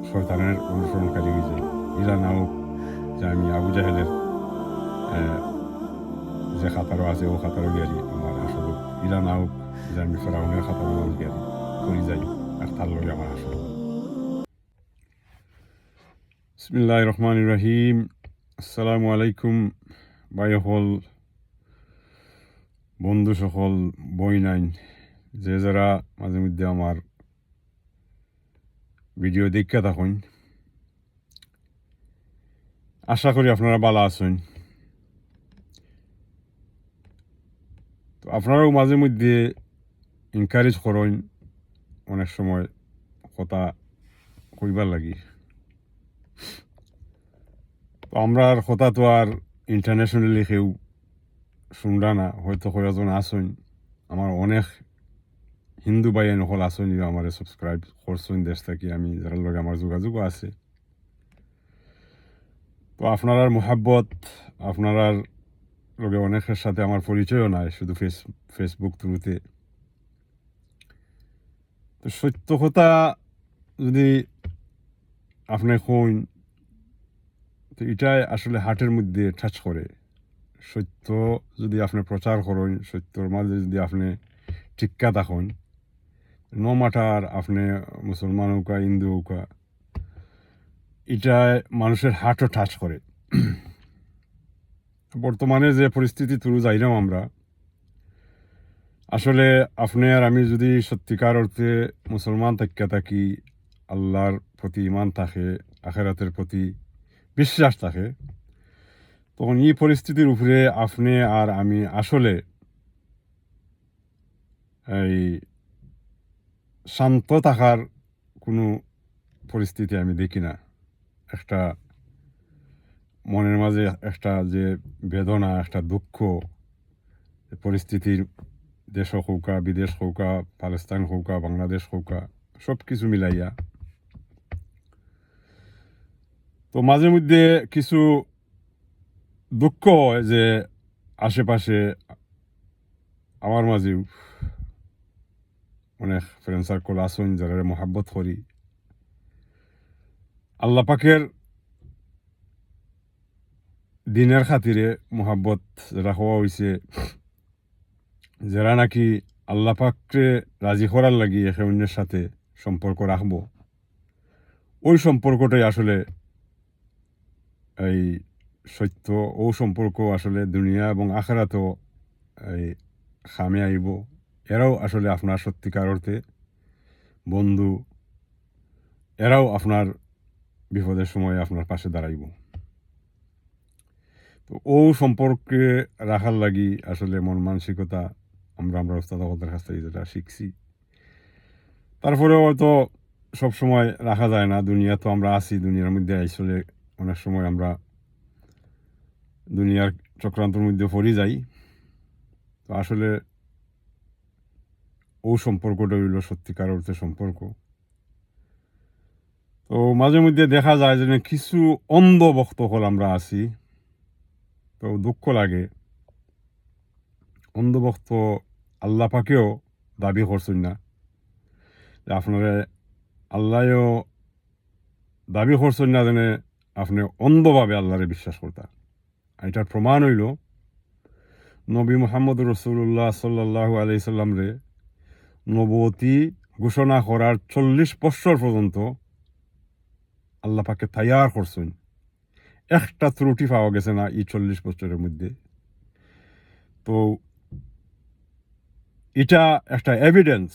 শয়তানের অনুসরণকারী হয়ে যাই। ইলা না হোক যে আমি আবু জাহেলের যে খাতারও আছে ও খাতারও গিয়ারি আমার আসল ইলা না হোক যে আমি ফেরাউনের খাতারও মানুষ গিয়ারি করি যাই আর তার লগে আমার আসল। বিসমিল্লাহির রহমানির রহিম। আসসালামু আলাইকুম ভাই হল, বন্ধু সকল, বই নাইন যে যারা মাঝে মধ্যে আমার ভিডিও দেখা থাকুন, আশা করি আপনারা ভালো আছেন। তো আপনারাও মাঝে মধ্যে এনকারেজ করেন অনেক সময় কথা কইবার লাগি। তো আমরার কথা তো আর ইন্টারন্যাশনালি কেউ শুনরা না, হয়তো কয়েকজন আসেন। আমার অনেক হিন্দু ভাই নকল আসেন আমার সাবস্ক্রাইব করছেন দেশ থেকে, আমি যারা লগে আমার যোগাযোগও আছে। তো আপনার মোহাব্বত, আপনার লগে অনেকের সাথে আমার পরিচয়ও নাই, শুধু ফেসবুক থ্রুতে। তো সত্য কথা যদি আপনি কইন তো এটাই আসলে হার্টের মধ্যে টাচ করে। সত্য যদি আপনি প্রচার করেন, সত্যর মাঝে যদি আপনি টিক্কা থাকেন, নো ম্যাটার আপনি মুসলমান হোক হিন্দু হোক, এটাই মানুষের হার্টও টাচ করে। বর্তমানে যে পরিস্থিতি তুলু যাইলাম আমরা, আসলে আপনি আর আমি যদি সত্যিকার অর্থে মুসলমান থাকিয়া থাকি, আল্লাহর প্রতি ইমান থাকে, আখেরাতের প্রতি বিশ্বাস থাকে, তখন এই পরিস্থিতির উপরে আপনি আর আমি আসলে এই শান্ত থাকার কোনো পরিস্থিতি আমি দেখি না। একটা মনের মাঝে একটা যে বেদনা, একটা দুঃখ, পরিস্থিতির দেশ হৌকা, বিদেশ হৌকা, পাকিস্তান হৌকা, বাংলাদেশ হৌকা, সব কিছু মিলাইয়া। তো মাঝে মধ্যে কিছু দুঃখ হয় যে আশেপাশে আমার মাঝেও অনেক ফ্রেন্ড সার্কল আসুন যারা মোহাব্বত করি। আল্লাহ পাকের দিনের খাতিরে মোহাব্বত যারা হওয়া হয়েছে, যারা নাকি আল্লাহ পাককে রাজি করার লাগি একে অন্যের সাথে সম্পর্ক রাখবো, ওই সম্পর্কটাই আসলে এই সত্য। ও সম্পর্ক আসলে দুনিয়া এবং আখেরাতেও এই খামে আইব। এরাও আসলে আপনার সত্যিকার অর্থে বন্ধু, এরাও আপনার বিপদের সময় আপনার পাশে দাঁড়াইব। তো ও সম্পর্কে রাখার লাগি আসলে মন মানসিকতা আমরা ওস্তাদের কাছ থেকে যেটা শিখছি, তারপরেও হয়তো সবসময় রাখা যায় না। দুনিয়া তো আমরা আছি, দুনিয়ার মধ্যে আসলে অনেক সময় আমরা দুনিয়ার চক্রান্তের মধ্যে পড়ে যাই। তো আসলে ও সম্পর্কটা হইল সত্যিকার অর্থে সম্পর্ক। তো মাঝে মধ্যে দেখা যায় যে কিছু অন্ধ ভক্ত হল আমরা আছি। তো দুঃখ লাগে, অন্ধ ভক্ত আল্লাহ পাকেও দাবি করছেন না যে আপনারা, আল্লাহও দাবি করছেন না যেন আপনি অন্ধভাবে আল্লাহরে বিশ্বাস করতা। এটার প্রমাণ হইল নবী মুহাম্মদ রসুল্লাহ সাল্লাল্লাহু আলাইহি সাল্লাম রে নবুয়তি ঘোষণা করার 40 বছর পর্যন্ত আল্লাহ পাকে তাইয়ার করছেন। একটা ত্রুটি পাওয়া গেছে না এই 40 বছরের মধ্যে। তো এটা একটা এভিডেন্স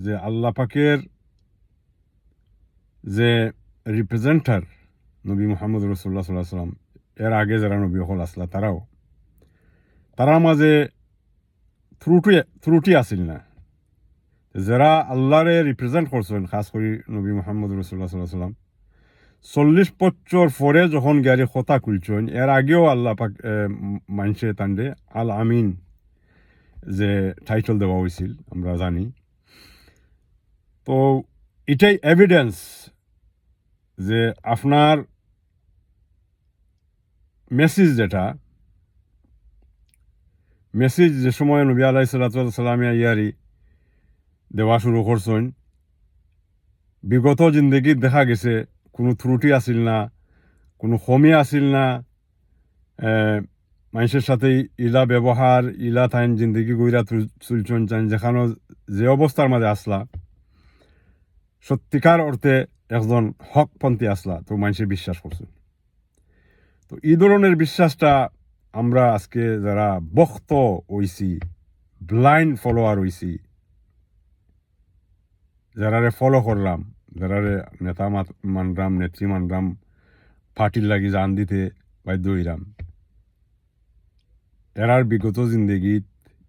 যে আল্লাহ পাকের যে রিপ্রেজেন্টার নবী মুহাম্মদ রসুল্লাহ সাল্লাহ সাল্লাম, এর আগে যারা নবী হল আসলা তারা মাঝে ত্রুটি আসিল না। যারা আল্লাহরে রিপ্রেজেন্ট করছেন, খাস করে নবী মুহাম্মদ রসুল্লাহ সাল্লাহ সাল্লাম 40 বছর পরে যখন গাড়ি কথা খুলছেন, এর আগেও আল্লাহ পাক মানছে তান্ডে আল আমিন যে টাইটেল দেওয়া হয়েছিল আমরা জানি। তো এটাই এভিডেন্স যে আপনার মেসেজ যে সময় নবী আলাইহিসসালাম ইয়ারি দেওয়া শুরু করছেন, বিগত জিন্দগি দেখা গেছে কোনো ত্রুটি আসিল না, কোনো কমি আসিল না, মানুষের সাথে ইলা ব্যবহার, ইলা থাইন জিন্দগি গইরা চুলচন চান, যেখানে যে অবস্থার মাঝে আসলা সত্যিকার অর্থে একজন হকপন্থী আসলা, তো মানুষের বিশ্বাস করছে। তো এই ধরনের বিশ্বাসটা আমরা আজকে যারা বক্ত হইছি, ব্লাইন্ড ফলোয়ার হইছি, যারারে ফলো করলাম, যারারে নেতা মানরাম, নেত্রী মানরাম, পার্টির লাগি জান দিতে বাধ্য হইলাম, এরার বিগত জিন্দগিত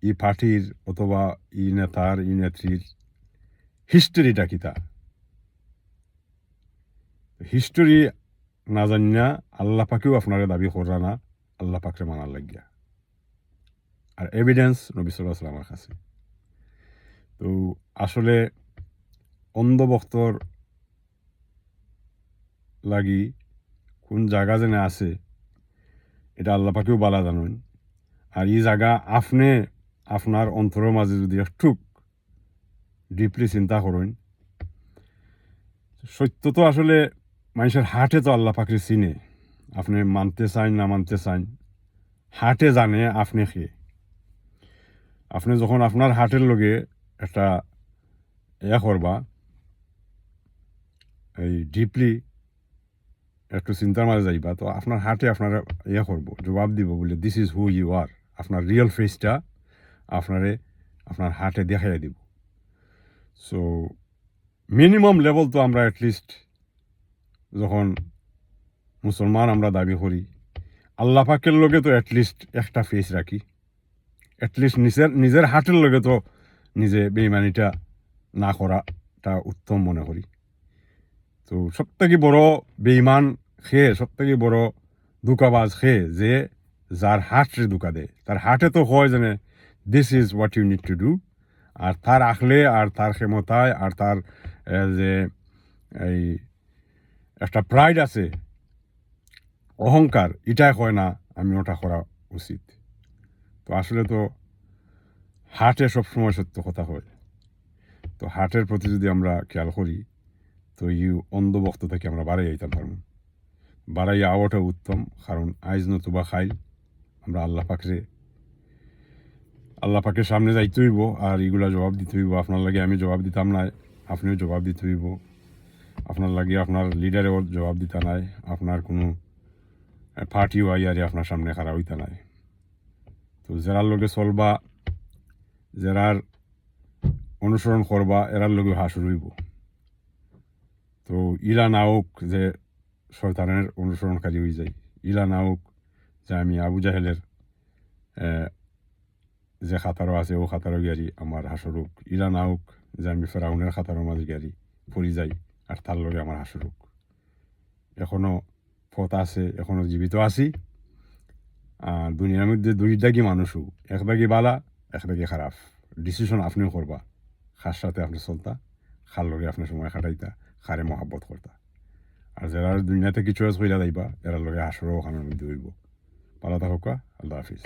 ই পার্টির অথবা ই নেতার, ই নেত্রীর হিস্টোরিটা কিতা, হিস্টোরি না জানিয়া আল্লাহ পাকেও আপনারে দাবি করা না আল্লাহ পাকরে মানার লাগিয়া। আর এভিডেন্স নবী সাল্লাল্লাহু আলাইহি ওয়াসাল্লামের কাছে। তো আসলে অন্ধভক্তর লাগি কোন জায়গা যেন আছে এটা আল্লাহ পাকেও বালা জানেন। আর এই জায়গা আপনি আপনার অন্তরের মাঝে যদি একটু ডিপলি চিন্তা করেন, সত্য তো আসলে মানুষের হার্টে তো আল্লাহ পাকরে চিনে, আপনি মানতে চান না মানতে চান, হার্টে জানে আপনি কে। আপনি যখন আপনার হার্টের লগে একটা করবা, এই ডিপলি একটু চিন্তার মাঝে যাইবা, তো আপনার হার্টে আপনার করবো, জবাব দিব বলে this is who you are. আপনার রিয়েল ফেসটা আপনার হার্টে দেখাই দিব। সো মিনিমাম লেভেল তো আমরা অ্যাটলিস্ট যখন মুসলমান আমরা দাবি করি, আল্লাহ পাকের লগে তো অ্যাটলিস্ট একটা ফেস রাখি, অ্যাটলিস্ট নিজের হার্টের লগে তো নিজে বেইমানিটা না করাটা উত্তম মনে করি। তো সব থেকে বড় বেইমান খেয়ে, সব থেকে বড় দুকাবাজ খেয়ে যে যার হার্টে দুকা দেয়, তার হার্টে তো হয় জানে this is what you need to do, আর তার আখলে আর তার ক্ষমতায় আর তার যে এই একটা প্রাইড আছে, অহংকার, এটাই হয় না আমি ওটা করা উচিত। তো আসলে তো হার্টে সবসময় সত্য কথা হয়। তো হার্টের প্রতি যদি আমরা খেয়াল করি, তো এই অন্ধভক্ত থেকে আমরা বাড়াই যাইতে পারবো। বাড়াই আওয়াটা উত্তম, কারণ আইজ নতুবা খাইল আমরা আল্লাহ পাকের সামনে যাইতে হইব, আর এগুলা জবাব দিতে হইব। আপনার লাগে আমি জবাব দিতাম নাই, আপনিও জবাব দিতে হইব। আপনার লাগে আপনার লিডারেও জবাব দিতা নাই, আপনার কোনো পার্টিও আইয়ারে আপনার সামনে খারাপ হইতা নাই। তো যারার লগে চলবা, যারার অনুসরণ করবা, এরার লগে হাসুর হইব। তো ইলা নাওক যে শয়তানের অনুসরণকারী হয়ে যায়, ইলা নাওক যে আমি আবু জাহেলের যে খাতারও আছে ও খাতারও গিয়ারি আমার হাসরুক, ইলা নাওক যে আমি ফেরাউনের খাতারও মাঝে গিয়ারি পড়ি যাই আর তার লগে আমার হাসরুক। এখনো পথ আছে, এখনো জীবিত আছি। আর দুনিয়ার মধ্যে দুই দাগি মানুষও, এক দাগি বালা, এক দাগি খারাপ। ডিসিশন আপনিও করবা, খার সাথে আপনি চলতা, খার লগে আপনি সময় খাটাইতা, খারে মহাব্বত করতা। আর যারা দুনিয়াতে কিছু চয়েস কইরা যাইবা, এরার লগে হাসরও ওখানের মধ্যে হইব। পালা থাকা, আল্লাহ হাফিজ।